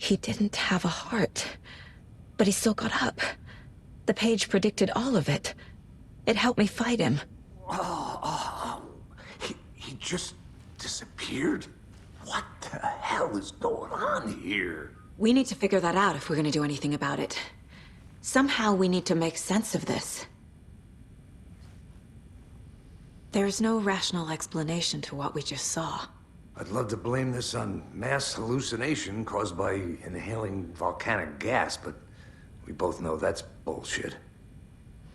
He didn't have a heart, but he still got up. The page predicted all of it. It helped me fight him. He just disappeared? What the hell is going on here? We need to figure that out if we're gonna do anything about it. Somehow we need to make sense of this. There's no rational explanation to what we just saw. I'd love to blame this on mass hallucination caused by inhaling volcanic gas, but we both know that's bullshit.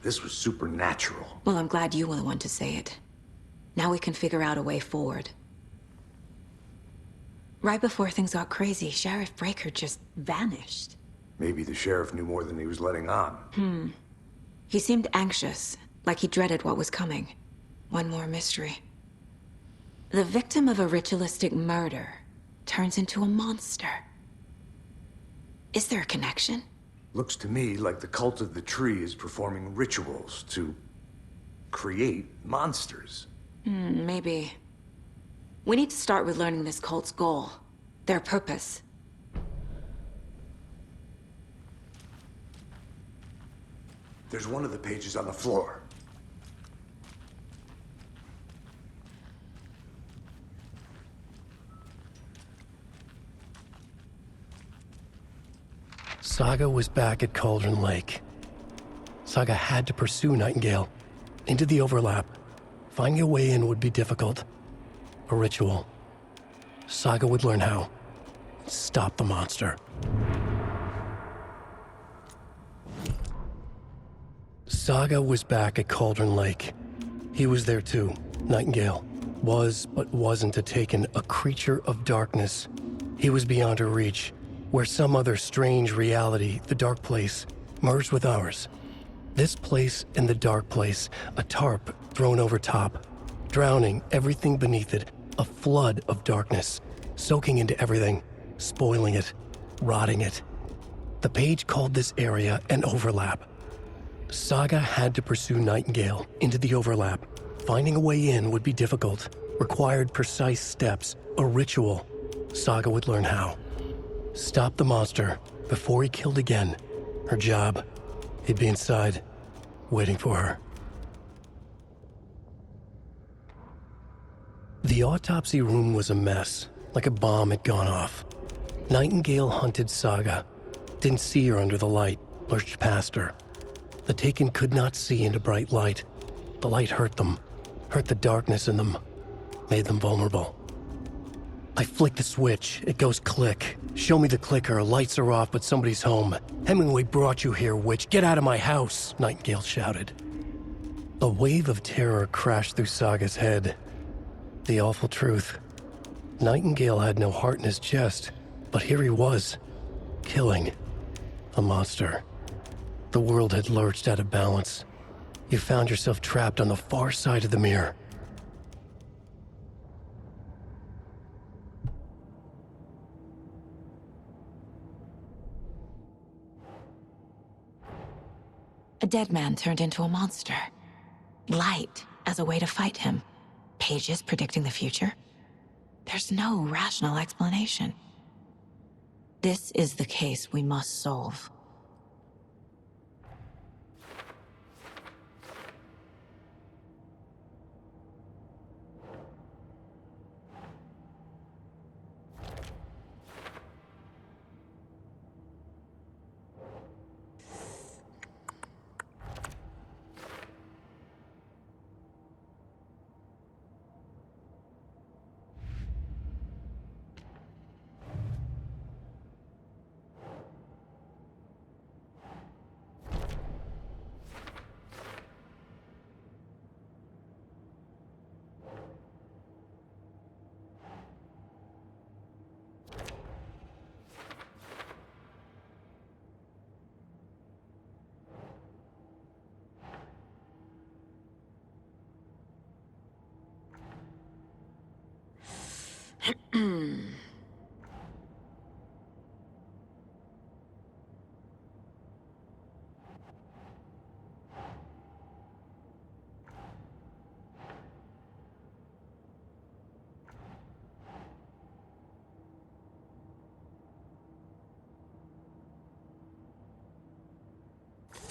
This was supernatural. Well, I'm glad you were the one to say it. Now we can figure out a way forward. Right before things got crazy, Sheriff Breaker just vanished. Maybe the sheriff knew more than he was letting on. He seemed anxious, like he dreaded what was coming. One more mystery. The victim of a ritualistic murder turns into a monster. Is there a connection? Looks to me like the cult of the tree is performing rituals to create monsters. Maybe. We need to start with learning this cult's goal, their purpose. There's one of the pages on the floor. Saga was back at Cauldron Lake. Saga had to pursue Nightingale into the overlap. Finding a way in would be difficult. A ritual. Saga would learn how. Stop the monster. Saga was back at Cauldron Lake. He was there too. Nightingale was, but wasn't taken, a creature of darkness. He was beyond her reach, where some other strange reality, the dark place, merged with ours. This place and the dark place, a tarp thrown over top, drowning everything beneath it, a flood of darkness, soaking into everything, spoiling it, rotting it. The page called this area an overlap. Saga had to pursue Nightingale into the overlap. Finding a way in would be difficult, required precise steps, a ritual. Saga would learn how. Stop the monster before he killed again. Her job, he'd be inside, waiting for her. The autopsy room was a mess, like a bomb had gone off. Nightingale hunted Saga, didn't see her under the light, lurched past her. The Taken could not see into bright light. The light hurt them, hurt the darkness in them, made them vulnerable. I flick the switch, it goes click. Show me the clicker, lights are off, but somebody's home. Hemingway brought you here, witch. Get out of my house, Nightingale shouted. A wave of terror crashed through Saga's head. The awful truth. Nightingale had no heart in his chest, but here he was, killing a monster. The world had lurched out of balance. You found yourself trapped on the far side of the mirror. A dead man turned into a monster. Light as a way to fight him. Pages predicting the future. There's no rational explanation. This is the case we must solve.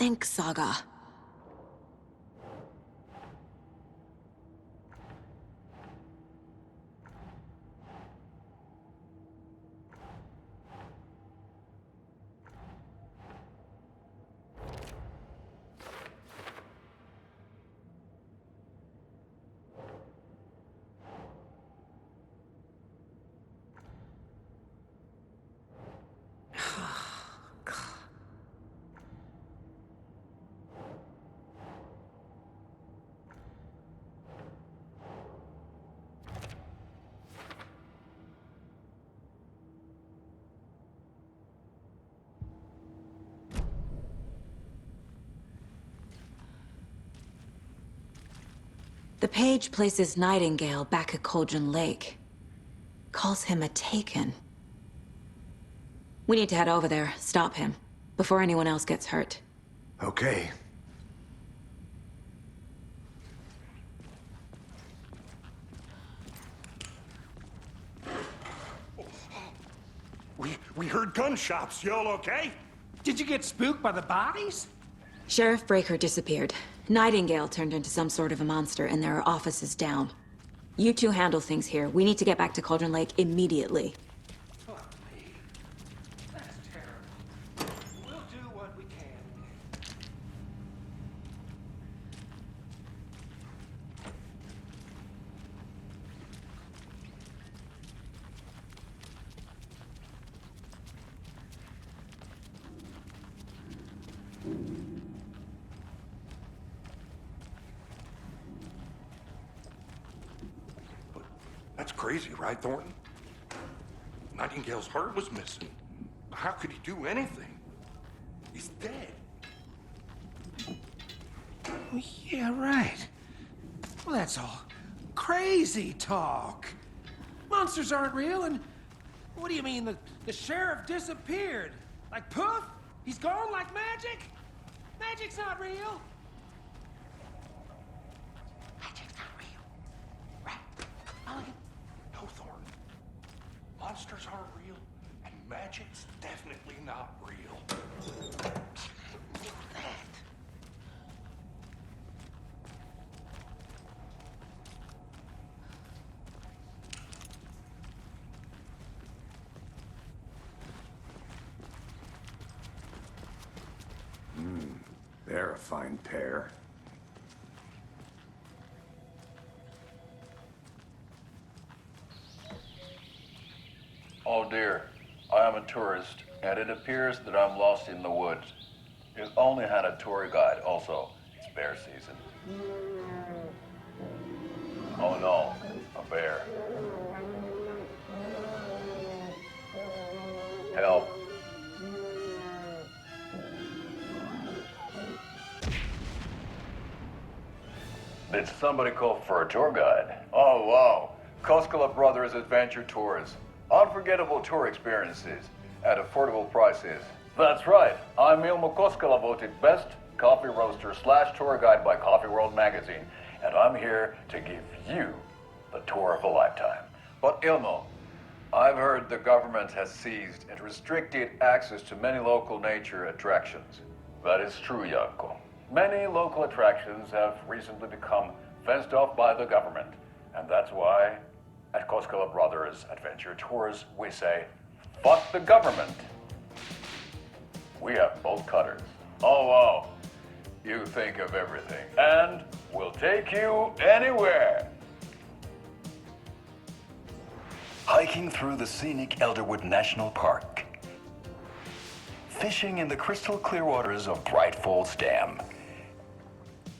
think, Saga. The page places Nightingale back at Cauldron Lake. Calls him a Taken. We need to head over there, stop him, before anyone else gets hurt. Okay. We heard gunshots. Y'all okay? Did you get spooked by the bodies? Sheriff Breaker disappeared. Nightingale turned into some sort of a monster, and there are offices down. You two handle things here. We need to get back to Cauldron Lake immediately. Fuck me. That's terrible. We'll do what we can. That's crazy, right, Thornton? Nightingale's heart was missing. How could he do anything? He's dead. Well, yeah, right. Well, that's all crazy talk. Monsters aren't real, and what do you mean the sheriff disappeared? Like poof? He's gone like magic? Magic's not real. Magic's not real. Right. Mulligan. No, Thornton. Monsters aren't real, and magic's definitely not real. They're a fine pair. Oh dear, I am a tourist, and it appears that I'm lost in the woods. You only had a tour guide, also. It's bear season. Oh no, a bear. Help. Did somebody call for a tour guide? Oh wow, Koskela Brothers Adventure Tours. Unforgettable tour experiences at affordable prices. That's right. I'm Ilmo Koskela, voted best coffee roaster / tour guide by Coffee World magazine, and I'm here to give you the tour of a lifetime. But Ilmo, I've heard the government has seized and restricted access to many local nature attractions. That is true, Janko. Many local attractions have recently become fenced off by the government, and that's why at Koskela Brothers Adventure Tours, we say, fuck the government. We have bolt cutters. Oh, wow. You think of everything. And we'll take you anywhere. Hiking through the scenic Elderwood National Park. Fishing in the crystal clear waters of Bright Falls Dam.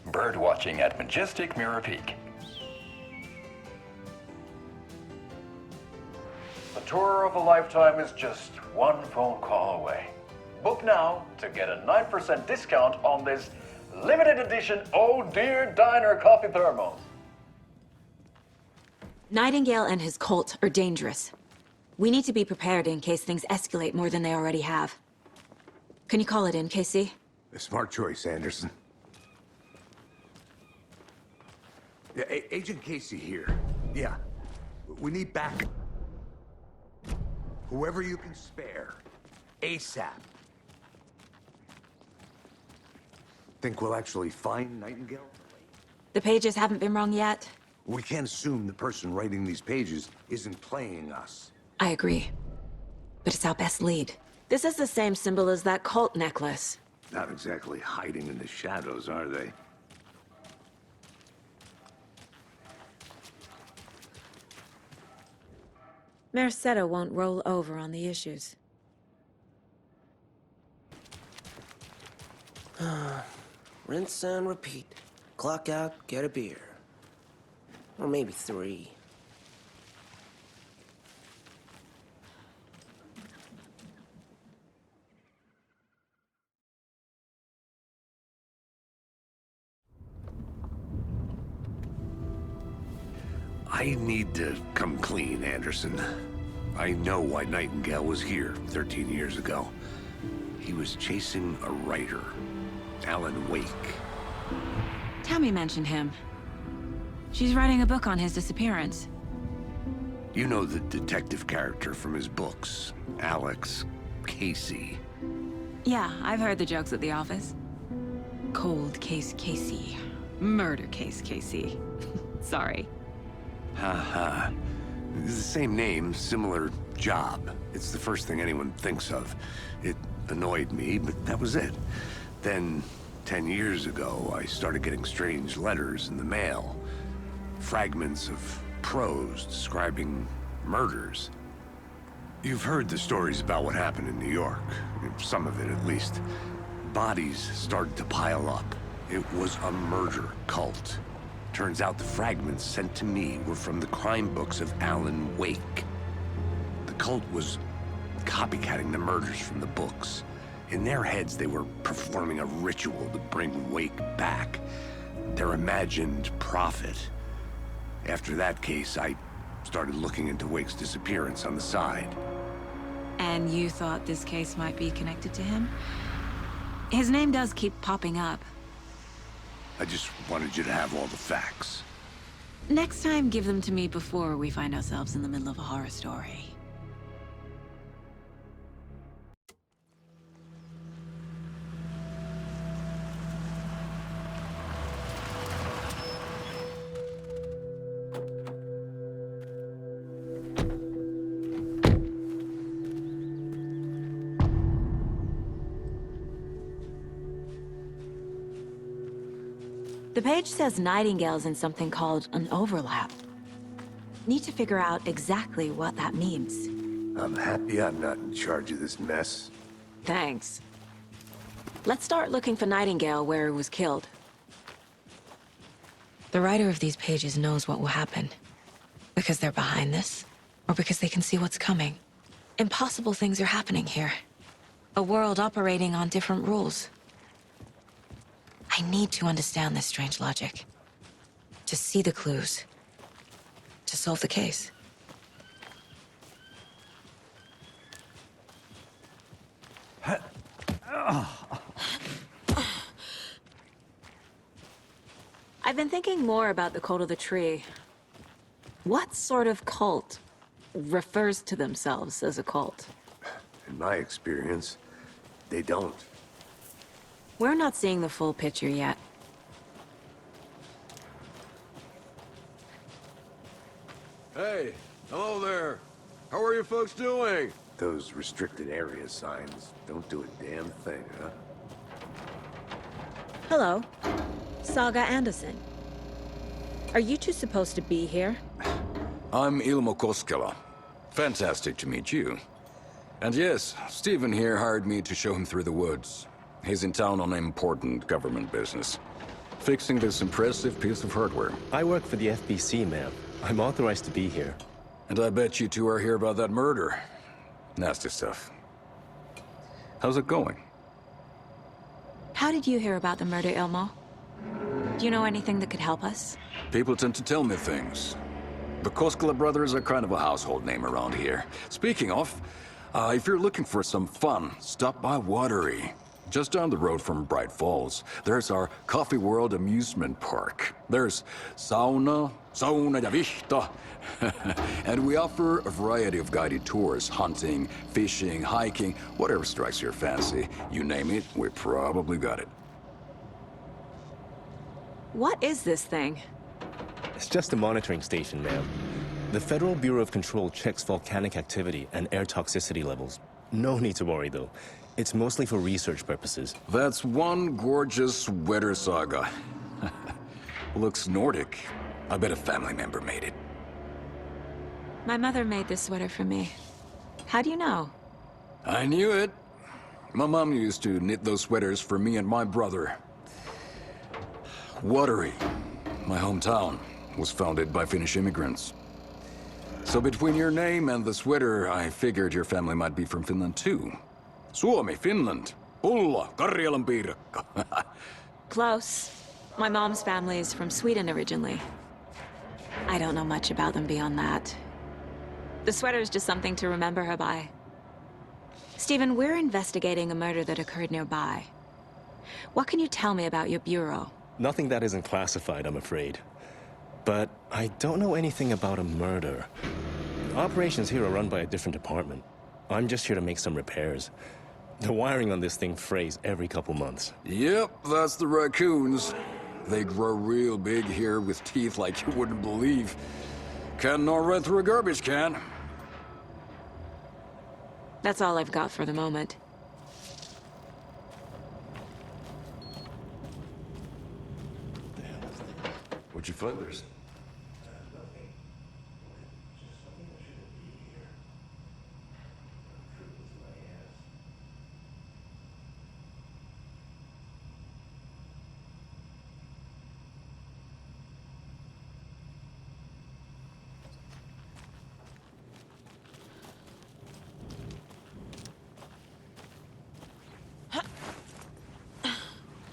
Bird watching at majestic Mirror Peak. The tour of a lifetime is just one phone call away. Book now to get a 9% discount on this limited edition Oh Dear Diner coffee thermos. Nightingale and his cult are dangerous. We need to be prepared in case things escalate more than they already have. Can you call it in, Casey? A smart choice, Anderson. Yeah, Agent Casey here. Yeah. We need backup. Whoever you can spare. ASAP. Think we'll actually find Nightingale? The pages haven't been wrong yet. We can't assume the person writing these pages isn't playing us. I agree. But it's our best lead. This is the same symbol as that cult necklace. Not exactly hiding in the shadows, are they? Mercado won't roll over on the issues. Rinse and repeat. Clock out, get a beer. Or maybe 3. I need to come clean, Anderson. I know why Nightingale was here 13 years ago. He was chasing a writer, Alan Wake. Tammy mentioned him. She's writing a book on his disappearance. You know the detective character from his books, Alex Casey. Yeah, I've heard the jokes at the office. Cold case Casey. Murder case Casey. Sorry. Haha. It's the same name, similar job. It's the first thing anyone thinks of. It annoyed me, but that was it. Then, 10 years ago, I started getting strange letters in the mail. Fragments of prose describing murders. You've heard the stories about what happened in New York. Some of it, at least. Bodies started to pile up. It was a murder cult. Turns out the fragments sent to me were from the crime books of Alan Wake. The cult was copycatting the murders from the books. In their heads, they were performing a ritual to bring Wake back. Their imagined prophet. After that case, I started looking into Wake's disappearance on the side. And you thought this case might be connected to him? His name does keep popping up. I just wanted you to have all the facts. Next time, give them to me before we find ourselves in the middle of a horror story. The page says Nightingale's in something called an overlap. Need to figure out exactly what that means. I'm happy I'm not in charge of this mess. Thanks. Let's start looking for Nightingale where he was killed. The writer of these pages knows what will happen. Because they're behind this, or because they can see what's coming. Impossible things are happening here. A world operating on different rules. I need to understand this strange logic. To see the clues. To solve the case. I've been thinking more about the cult of the tree. What sort of cult refers to themselves as a cult? In my experience, they don't. We're not seeing the full picture yet. Hey, hello there. How are you folks doing? Those restricted area signs don't do a damn thing, huh? Hello. Saga Anderson. Are you two supposed to be here? I'm Ilmo Koskela. Fantastic to meet you. And yes, Stephen here hired me to show him through the woods. He's in town on important government business. Fixing this impressive piece of hardware. I work for the FBC, ma'am. I'm authorized to be here. And I bet you two are here about that murder. Nasty stuff. How's it going? How did you hear about the murder, Ilmo? Do you know anything that could help us? People tend to tell me things. The Koskela brothers are kind of a household name around here. Speaking of, if you're looking for some fun, stop by Watery. Just down the road from Bright Falls, there's our Coffee World amusement park. There's sauna ja vihta. And we offer a variety of guided tours, hunting, fishing, hiking, whatever strikes your fancy. You name it, we probably got it. What is this thing? It's just a monitoring station, ma'am. The Federal Bureau of Control checks volcanic activity and air toxicity levels. No need to worry, though. It's mostly for research purposes. That's one gorgeous sweater, Saga. Looks Nordic. I bet a family member made it. My mother made this sweater for me. How do you know? I knew it. My mom used to knit those sweaters for me and my brother. Watery, my hometown, was founded by Finnish immigrants. So between your name and the sweater, I figured your family might be from Finland too. Suomi, Finland. Pulla, Karjalan piirakka. Close. My mom's family is from Sweden originally. I don't know much about them beyond that. The sweater is just something to remember her by. Stephen, we're investigating a murder that occurred nearby. What can you tell me about your bureau? Nothing that isn't classified, I'm afraid. But I don't know anything about a murder. Operations here are run by a different department. I'm just here to make some repairs. The wiring on this thing frays every couple months. Yep, that's the raccoons. They grow real big here with teeth like you wouldn't believe. Can't nor run through a garbage can. That's all I've got for the moment. What'd you find there?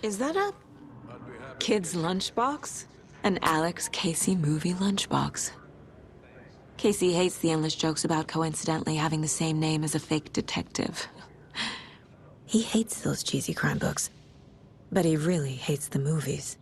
Is that a kid's lunchbox? An Alex Casey movie lunchbox. Casey hates the endless jokes about coincidentally having the same name as a fake detective. He hates those cheesy crime books, but he really hates the movies.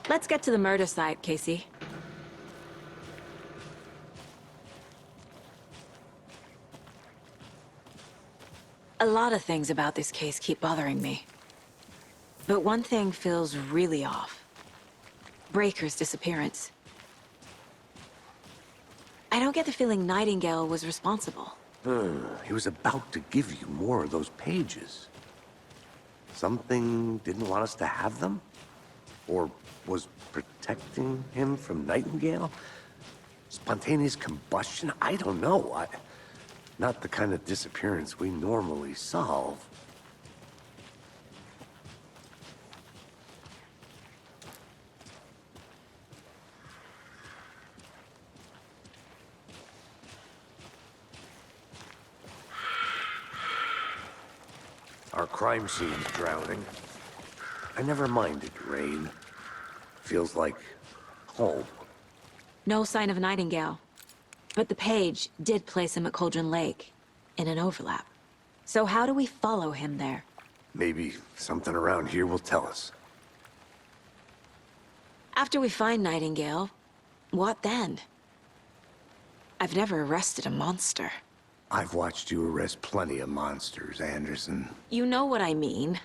Let's get to the murder site, Casey. A lot of things about this case keep bothering me. But one thing feels really off. Breaker's disappearance. I don't get the feeling Nightingale was responsible. He was about to give you more of those pages. Something didn't want us to have them? Or was protecting him from Nightingale? Spontaneous combustion? I don't know. Not the kind of disappearance we normally solve. Our crime scene's drowning. I never minded rain. Feels like home. No sign of Nightingale. But the page did place him at Cauldron Lake, in an overlap. So how do we follow him there? Maybe something around here will tell us. After we find Nightingale, what then? I've never arrested a monster. I've watched you arrest plenty of monsters, Anderson. You know what I mean.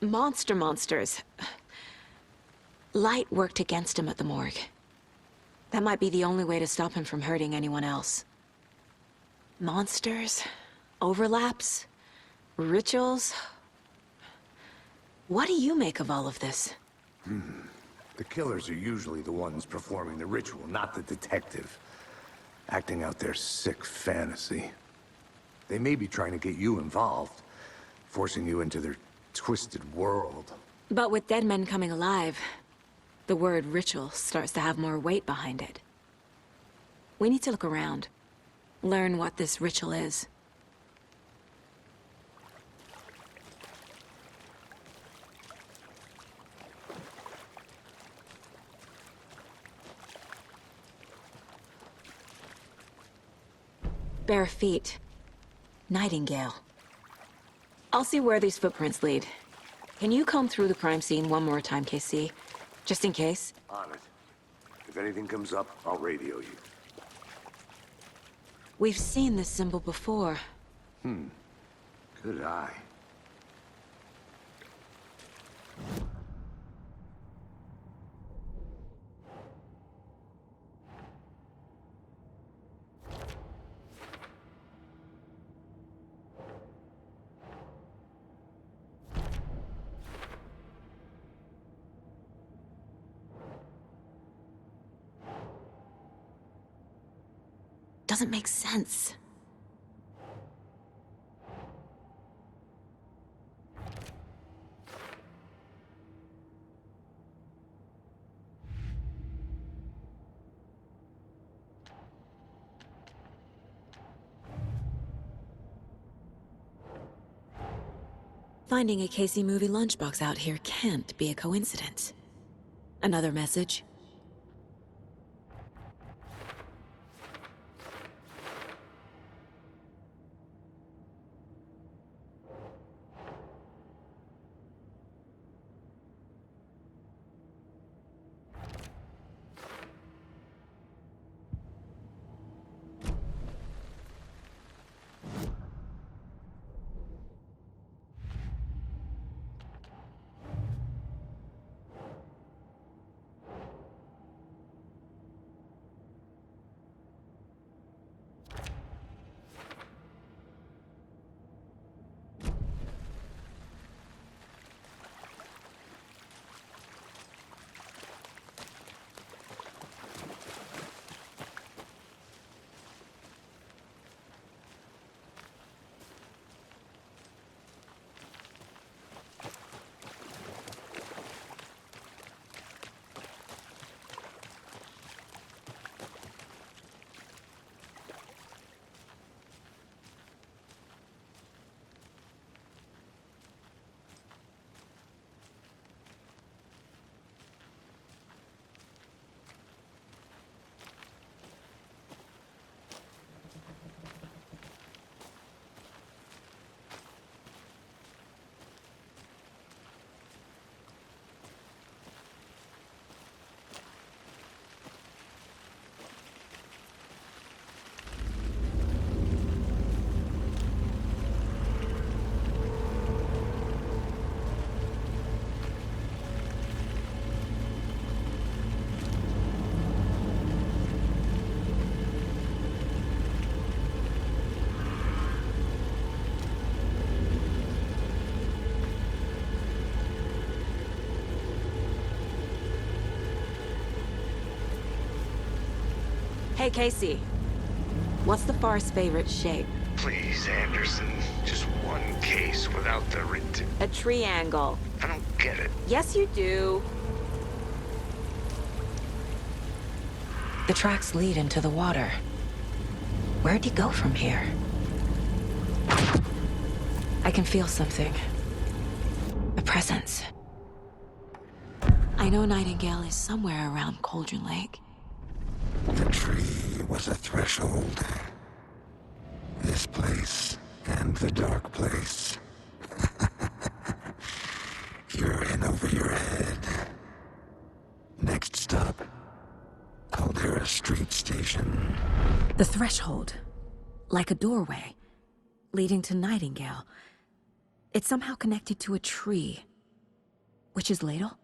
Monsters. Light worked against him at the morgue. That might be the only way to stop him from hurting anyone else. Monsters? Overlaps? Rituals? What do you make of all of this? The killers are usually the ones performing the ritual, not the detective. Acting out their sick fantasy. They may be trying to get you involved, forcing you into their twisted world. But with dead men coming alive, the word ritual starts to have more weight behind it. We need to look around. Learn what this ritual is. Bare feet. Nightingale. I'll see where these footprints lead. Can you comb through the crime scene one more time, KC? Just in case? On it. If anything comes up, I'll radio you. We've seen this symbol before. Good eye. Doesn't make sense. Finding a Casey movie lunchbox out here can't be a coincidence. Another message? Hey, Casey. What's the far's favorite shape? Please, Anderson. Just one case without the A triangle. I don't get it. Yes, you do. The tracks lead into the water. Where'd he go from here? I can feel something. A presence. I know Nightingale is somewhere around Cauldron Lake. The tree was a threshold. This place and the dark place. You're in over your head. Next stop, Caldera Street Station. The threshold. Like a doorway. Leading to Nightingale. It's somehow connected to a tree. Witch's Ladle?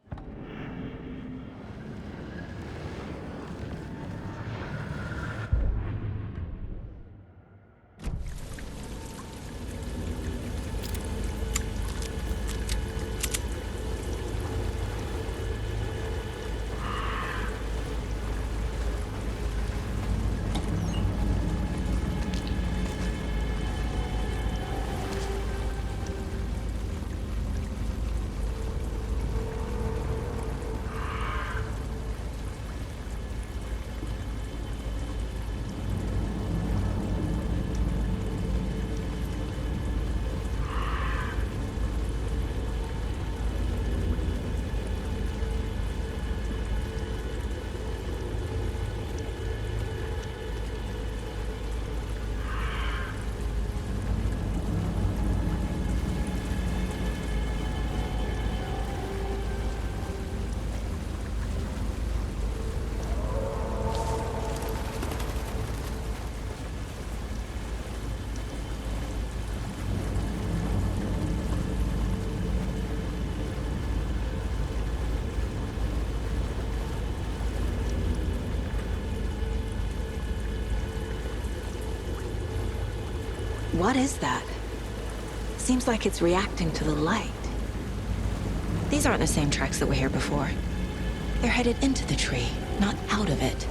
What is that? Seems like it's reacting to the light. These aren't the same tracks that were here before. They're headed into the tree, not out of it.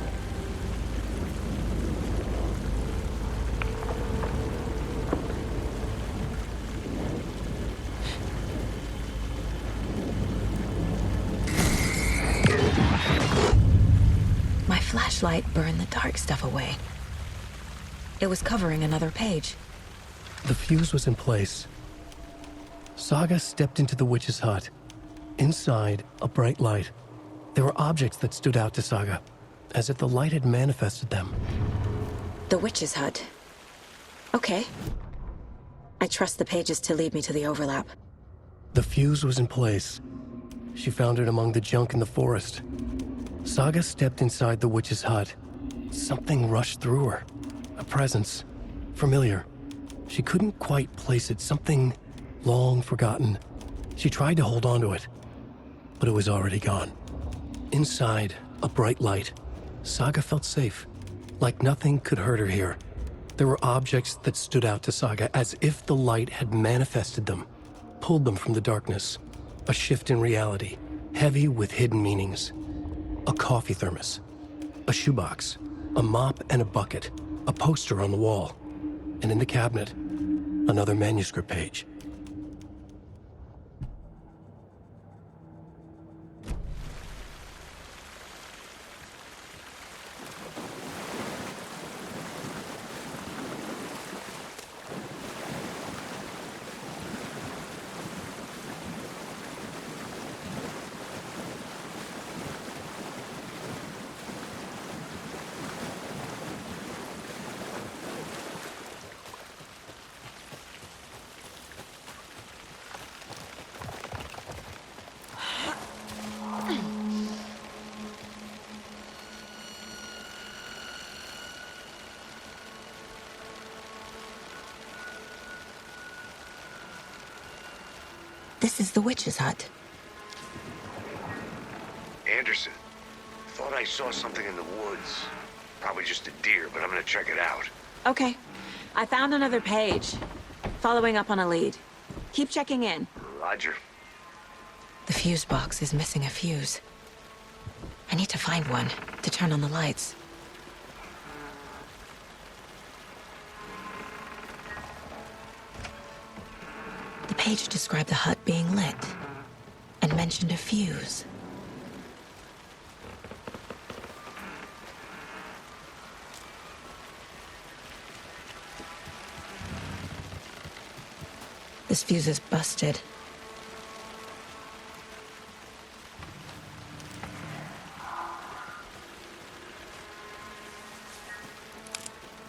My flashlight burned the dark stuff away. It was covering another page. The fuse was in place. Saga stepped into the witch's hut. Inside, a bright light. There were objects that stood out to Saga, as if the light had manifested them. The witch's hut. Okay. I trust the pages to lead me to the overlap. The fuse was in place. She found it among the junk in the forest. Saga stepped inside the witch's hut. Something rushed through her. A presence. Familiar. She couldn't quite place it. Something long forgotten. She tried to hold on to it, but it was already gone. Inside, a bright light. Saga felt safe, like nothing could hurt her here. There were objects that stood out to Saga as if the light had manifested them, pulled them from the darkness. A shift in reality, heavy with hidden meanings. A coffee thermos, a shoebox, a mop and a bucket, a poster on the wall, and in the cabinet, another manuscript page. This is the witch's hut. Anderson, thought I saw something in the woods. Probably just a deer, but I'm gonna check it out. Okay. I found another page. Following up on a lead. Keep checking in. Roger. The fuse box is missing a fuse. I need to find one to turn on the lights. The page described the hut being lit and mentioned a fuse. This fuse is busted.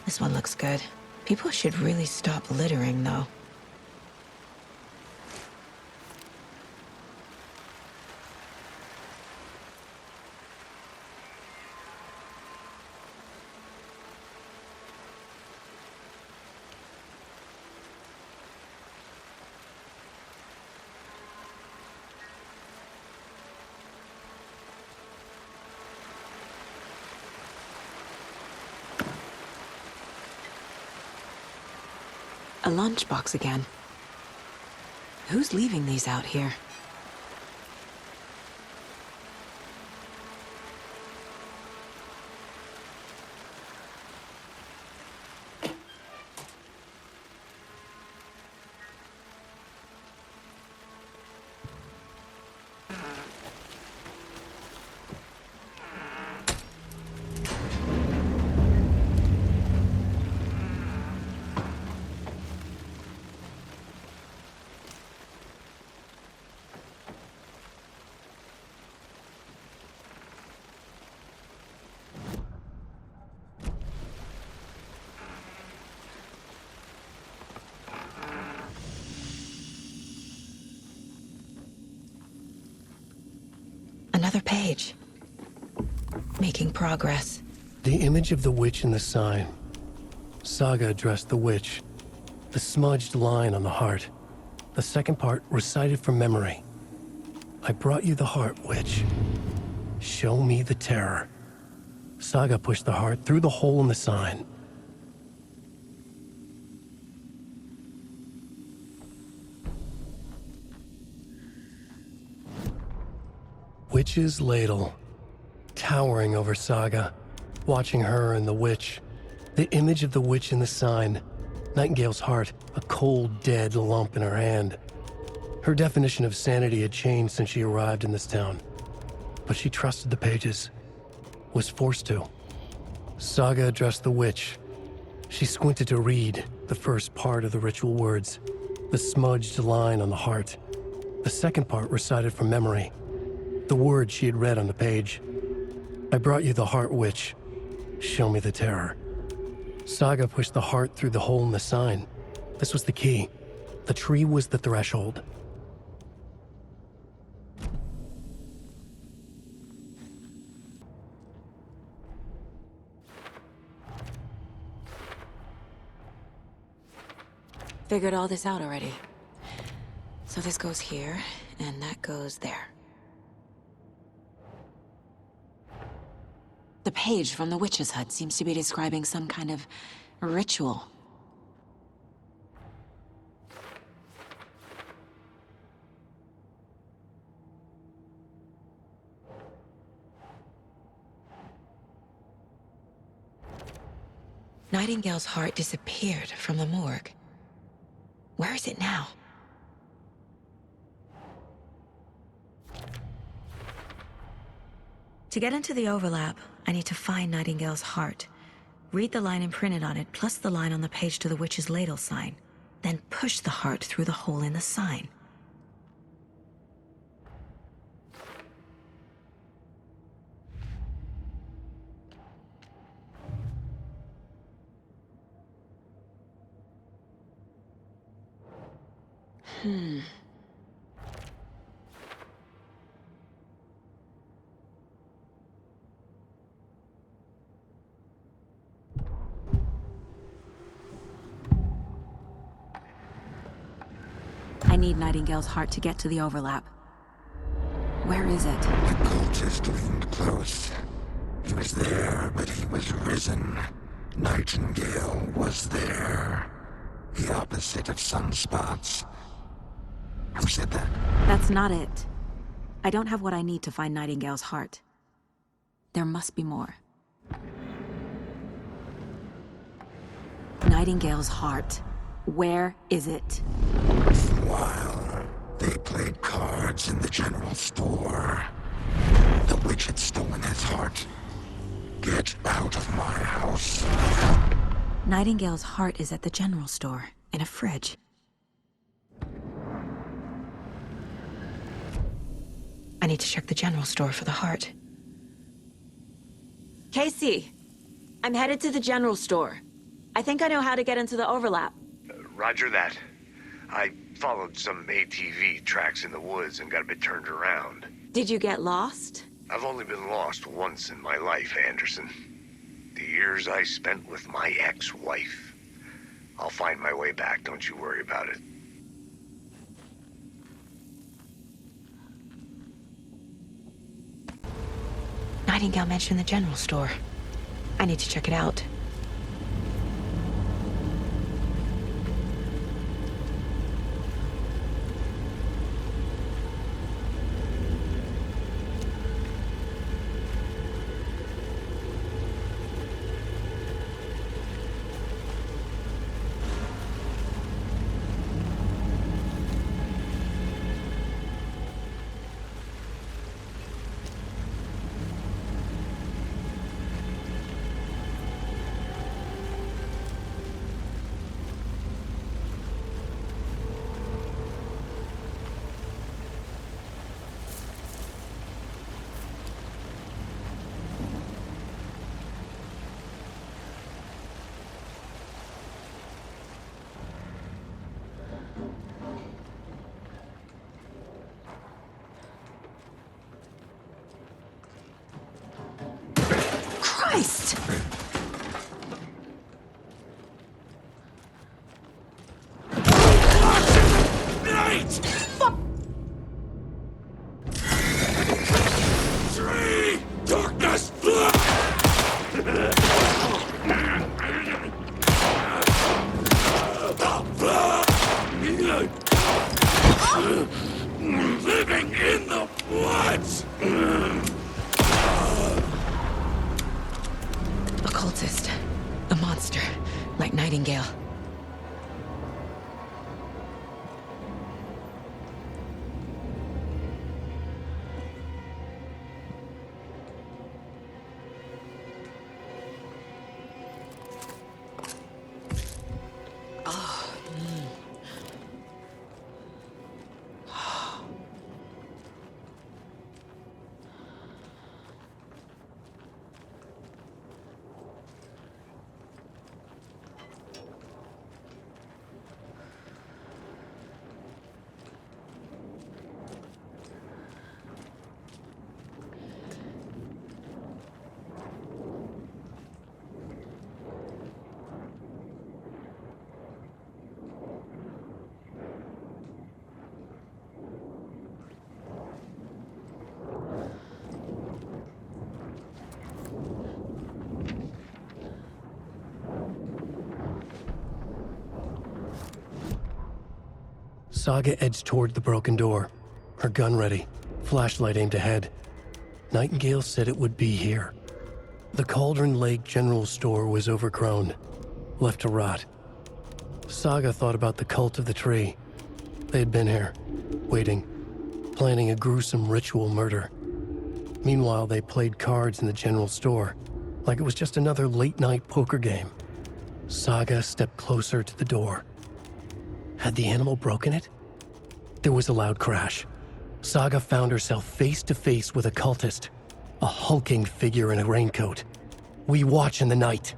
This one looks good. People should really stop littering, though. A lunchbox again. Who's leaving these out here? Another page. Making progress. The image of the witch in the sign. Saga addressed the witch. The smudged line on the heart. The second part recited from memory. I brought you the heart, witch. Show me the terror. Saga pushed the heart through the hole in the sign. witch's ladle, towering over Saga, watching her and the witch. The image of the witch in the sign, Nightingale's heart, a cold, dead lump in her hand. Her definition of sanity had changed since she arrived in this town, but she trusted the pages, was forced to. Saga addressed the witch. She squinted to read the first part of the ritual words, the smudged line on the heart. The second part recited from memory, the words she had read on the page. I brought you the heart, witch. Show me the terror. Saga pushed the heart through the hole in the sign. This was the key. The tree was the threshold. Figured all this out already. So this goes here, and that goes there. The page from the witch's hut seems to be describing some kind of ritual. Nightingale's heart disappeared from the morgue. Where is it now? To get into the overlap, I need to find Nightingale's heart. Read the line imprinted on it, plus the line on the page to the witch's ladle sign. Then push the heart through the hole in the sign. I need Nightingale's heart to get to the overlap. Where is it? The cultist leaned close. He was there, but he was risen. Nightingale was there. The opposite of sunspots. Who said that? That's not it. I don't have what I need to find Nightingale's heart. There must be more. Nightingale's heart. Where is it? While they played cards in the general store, the witch had stolen his heart. Get out of my house. Nightingale's heart is at the general store, in a fridge. I need to check the general store for the heart. Casey! I'm headed to the general store. I think I know how to get into the overlap. Roger that. I followed some ATV tracks in the woods and got a bit turned around. Did you get lost? I've only been lost once in my life, Anderson. The years I spent with my ex-wife. I'll find my way back, don't you worry about it. Nightingale mentioned the general store. I need to check it out. Christ! Living in the woods! like Nightingale. Saga edged toward the broken door, her gun ready, flashlight aimed ahead. Nightingale said it would be here. The Cauldron Lake General Store was overgrown, left to rot. Saga thought about the cult of the tree. They had been here, waiting, planning a gruesome ritual murder. Meanwhile, they played cards in the general store, like it was just another late-night poker game. Saga stepped closer to the door. Had the animal broken it? There was a loud crash. Saga found herself face to face with a cultist, a hulking figure in a raincoat. We watch in the night.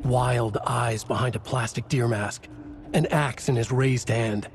Wild eyes behind a plastic deer mask, an axe in his raised hand.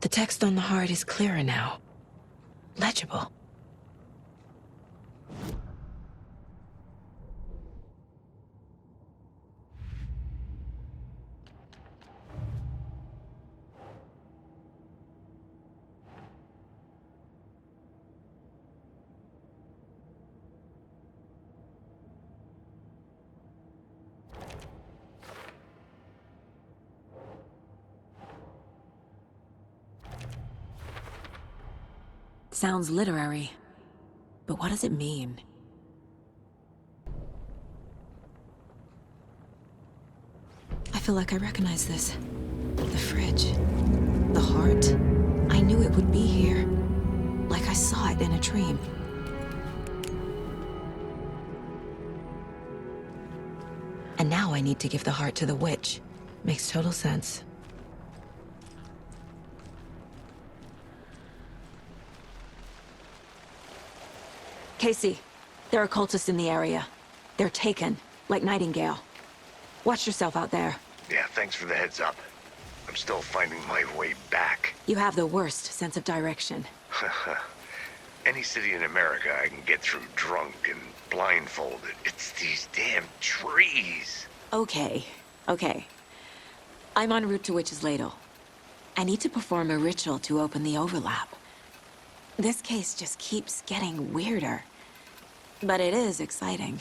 The text on the heart is clearer now. Legible. Sounds literary, but what does it mean? I feel like I recognize this. The fridge. The heart. I knew it would be here. Like I saw it in a dream. And now I need to give the heart to the witch. Makes total sense. Casey, there are cultists in the area. They're taken, like Nightingale. Watch yourself out there. Yeah, thanks for the heads up. I'm still finding my way back. You have the worst sense of direction. Any city in America I can get through drunk and blindfolded. It's these damn trees. Okay. I'm en route to Witch's Ladle. I need to perform a ritual to open the overlap. This case just keeps getting weirder. But it is exciting.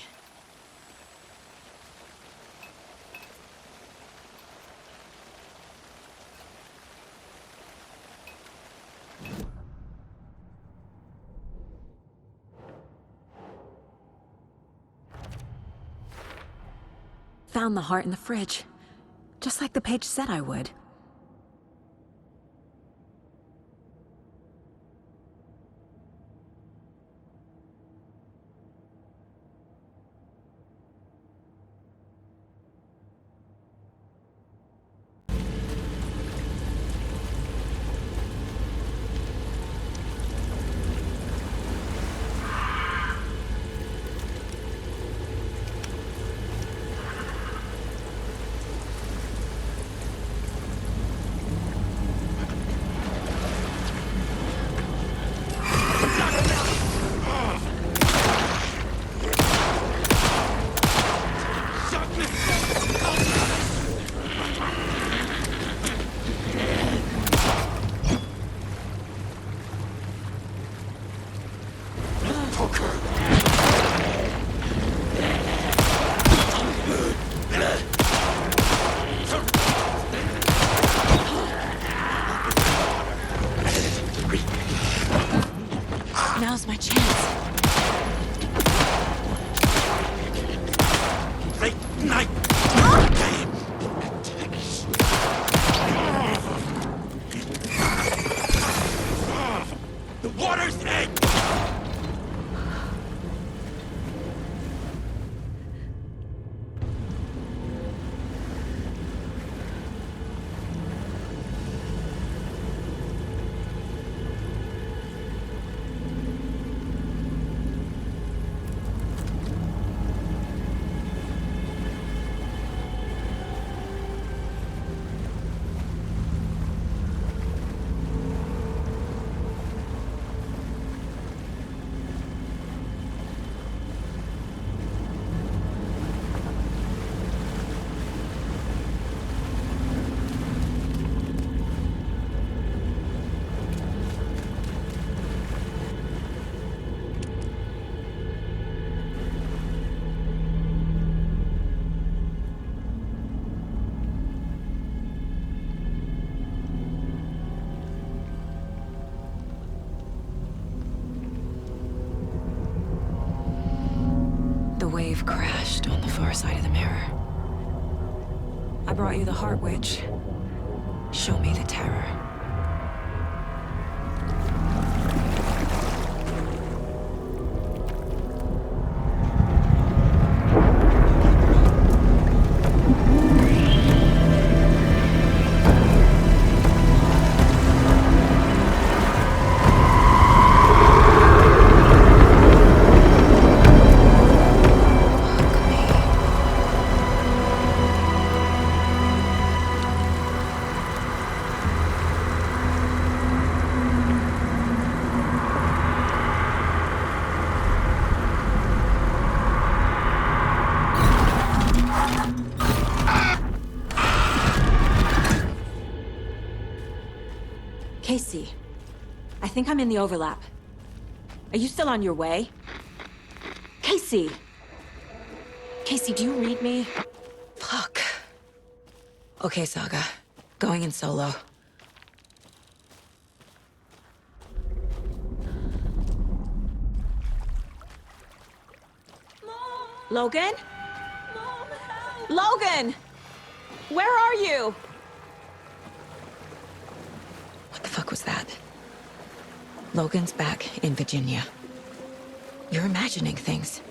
Found the heart in the fridge. Just like the page said I would. You've crashed on the far side of the mirror. I brought you the Heart Witch. Show me the terror. Casey, I think I'm in the overlap. Are you still on your way? Casey! Casey, do you read me? Fuck. Okay, Saga. Going in solo. Logan? Logan! Where are you? What the fuck was that? Logan's back in Virginia. You're imagining things.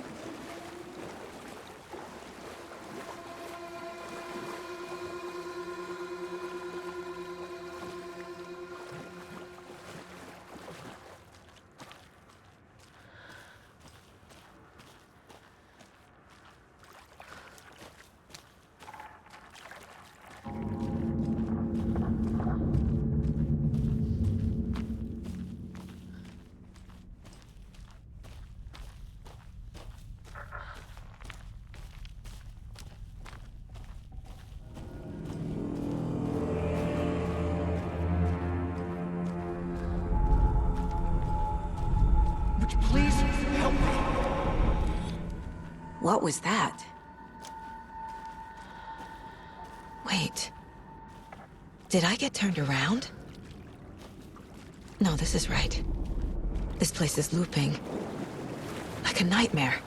Please help me. What was that? Wait. Did I get turned around? No, this is right. This place is looping. Like a nightmare.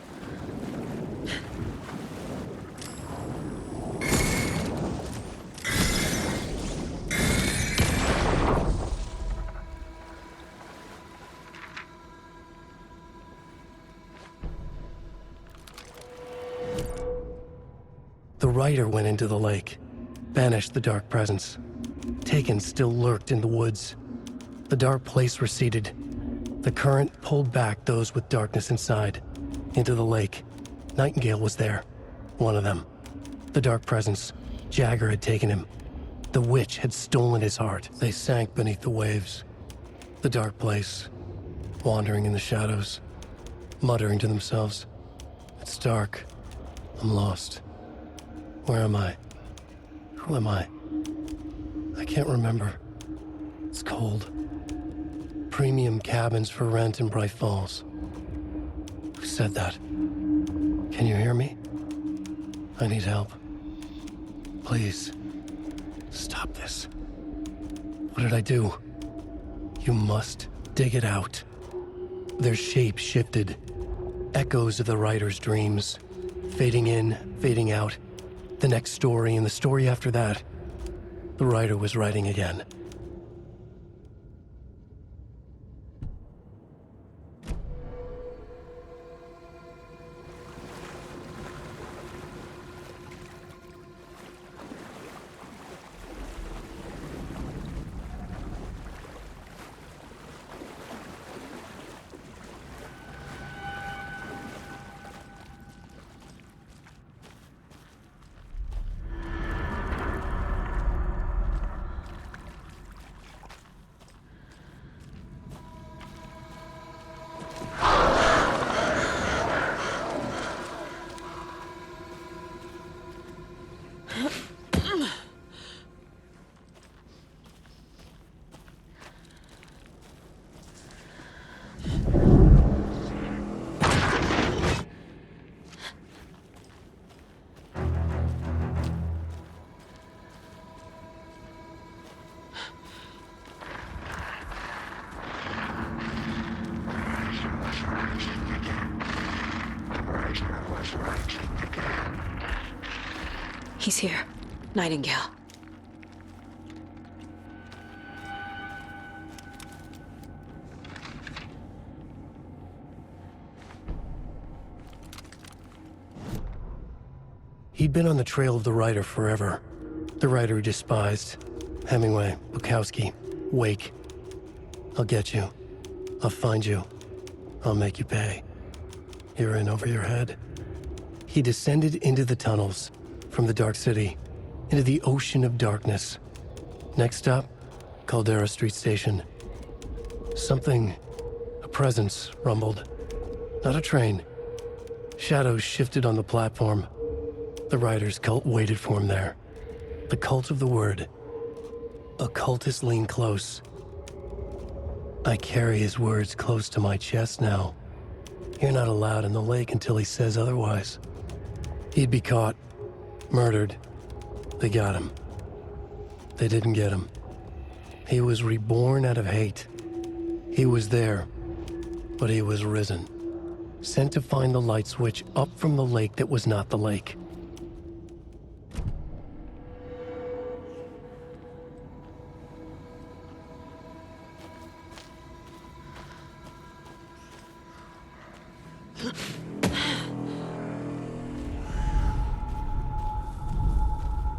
The rider went into the lake, banished the dark presence. Taken still lurked in the woods. The dark place receded. The current pulled back those with darkness inside, into the lake. Nightingale was there, one of them. The dark presence, Jagger had taken him. The witch had stolen his heart. They sank beneath the waves. The dark place, wandering in the shadows, muttering to themselves. It's dark. I'm lost. Where am I? Who am I? I can't remember. It's cold. Premium cabins for rent in Bright Falls. Who said that? Can you hear me? I need help. Please. Stop this. What did I do? You must dig it out. Their shape shifted. Echoes of the writer's dreams. Fading in, fading out. The next story and the story after that. The writer was writing again. The writer was right. He's here. Nightingale. He'd been on the trail of the writer forever. The writer he despised. Hemingway, Bukowski, Wake. I'll get you. I'll find you. I'll make you pay. You're in over your head. He descended into the tunnels, from the Dark City, into the ocean of darkness. Next stop, Caldera Street Station. Something, a presence, rumbled. Not a train. Shadows shifted on the platform. The writer's cult waited for him there. The cult of the word. Occultists lean close. I carry his words close to my chest now. You're not allowed in the lake until he says otherwise. He'd be caught, murdered. They got him. They didn't get him. He was reborn out of hate. He was there, but he was risen. Sent to find the light switch up from the lake that was not the lake.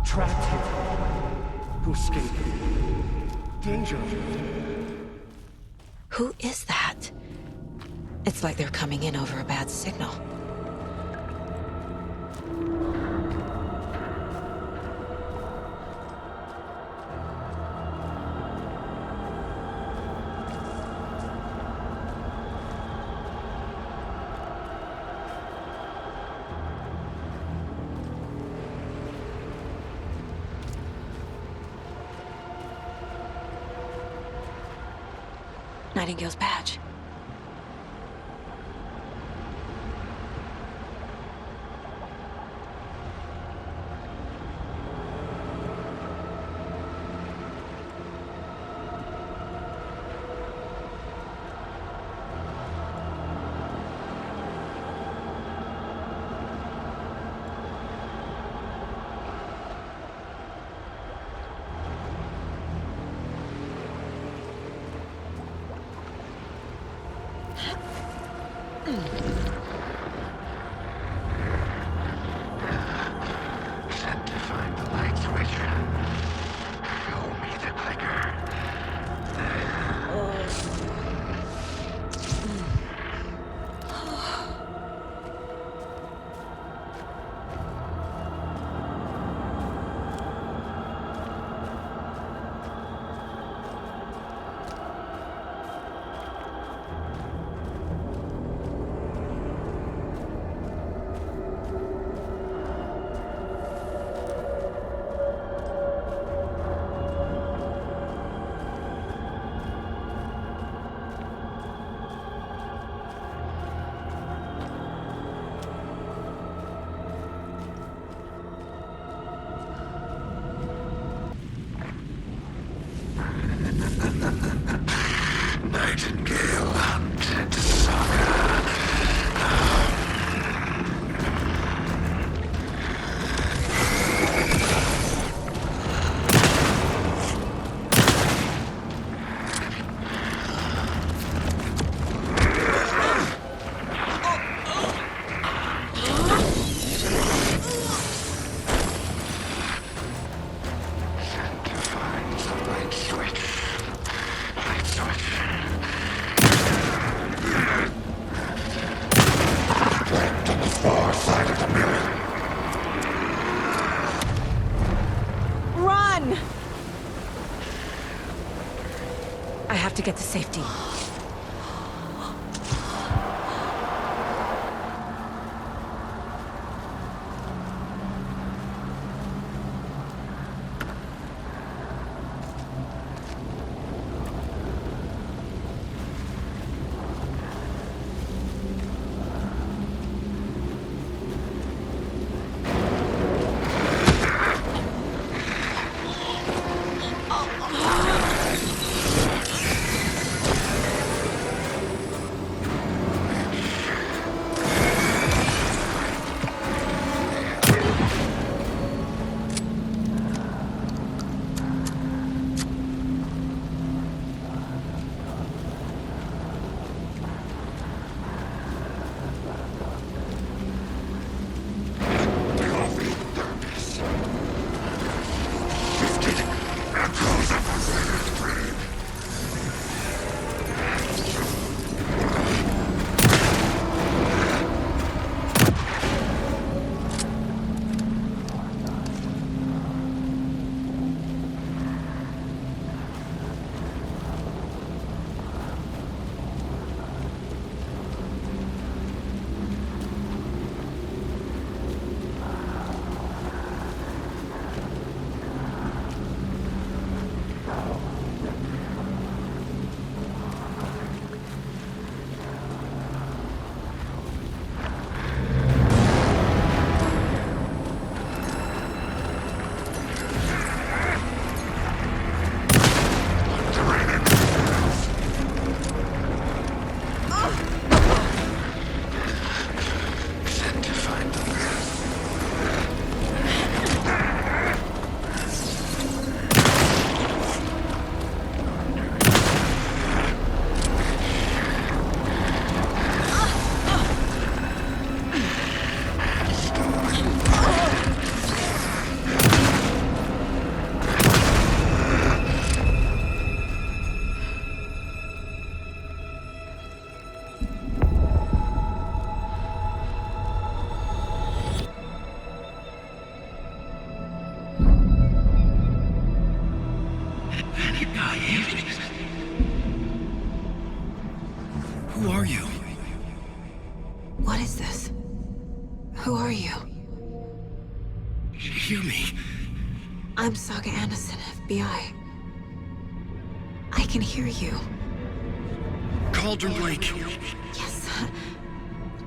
Trapped here. To escape. Danger. Who is that? It's like they're coming in over a bad signal. Nightingale's badge. Sent to find the light switch. Show me the clicker. Nightingale hunted Saga. Sent to find the light switch. Light switch. Right to the far side of the mirror. Run! I have to get to safety. I am. Who are you? What is this? Who are you? Hear me. I'm Saga Anderson, FBI. I can hear you. Cauldron Lake. Yes,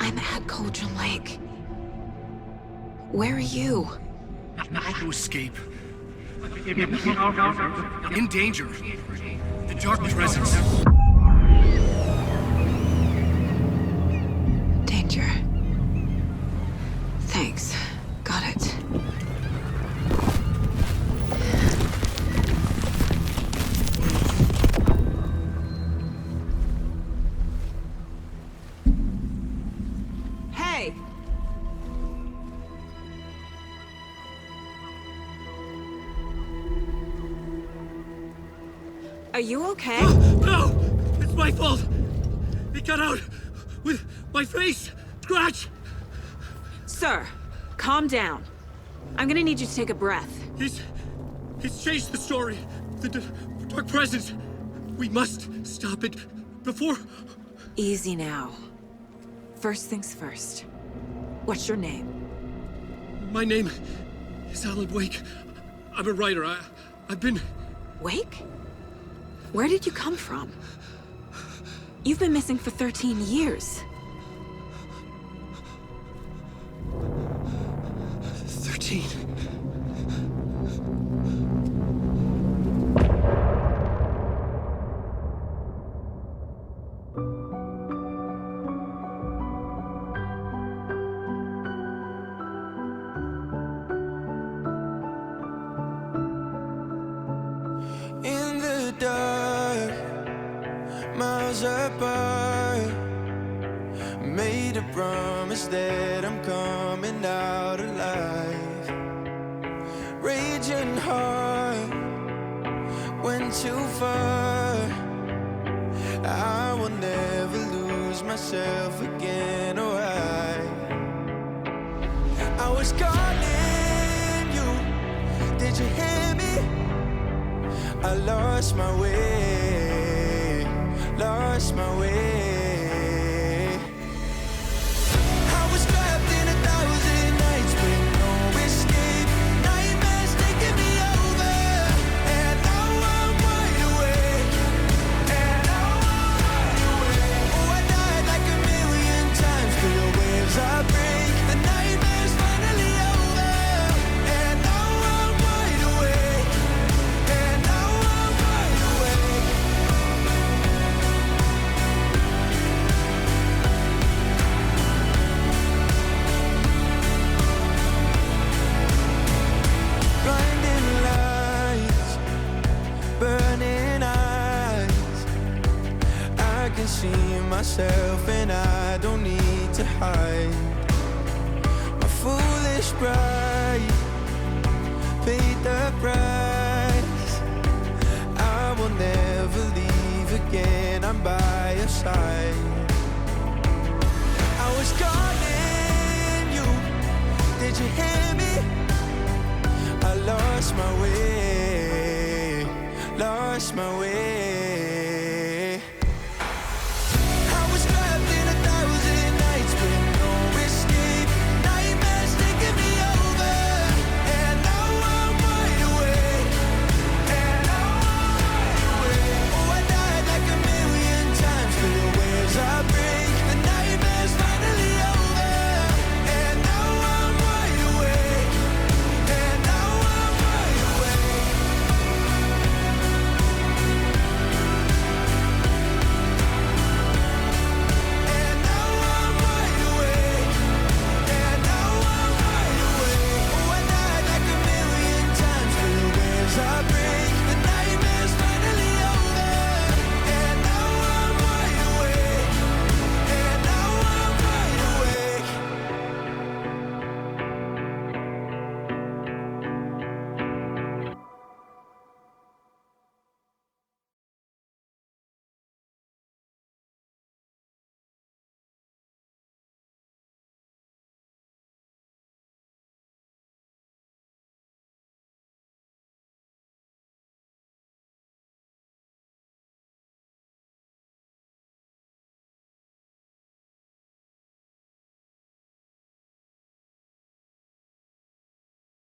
I'm at Cauldron Lake. Where are you? To escape. In danger. The dark presence. Danger. Thanks. Got it. Hey! Are you okay? No! It's my fault! It got out with my face! Scratch! Sir, calm down. I'm gonna need you to take a breath. He's changed the story. The dark presence. We must stop it before... Easy now. First things first. What's your name? My name is Alan Wake. I'm a writer. I've been... Wake? Where did you come from? You've been missing for 13 years. 13. In the dark, miles apart, made a promise that I'm coming out alive. Raging heart, went too far. I will never lose myself again, or I was calling you, did you hear me? I lost my way, lost my way. I was trapped in 1,000 nights with no escape. Nightmares taking me over, and now I'm wide awake. And now I'm wide awake. Oh, I died like 1,000,000 times till the waves I break. The nightmare's finally over, and now I'm wide awake. And now I'm wide awake. Blinding lights, burning eyes. I can see myself and I don't need to hide. My foolish pride paid the price. I will never leave again, I'm by your side. I was calling you, did you hear me? I lost my way, lost my way.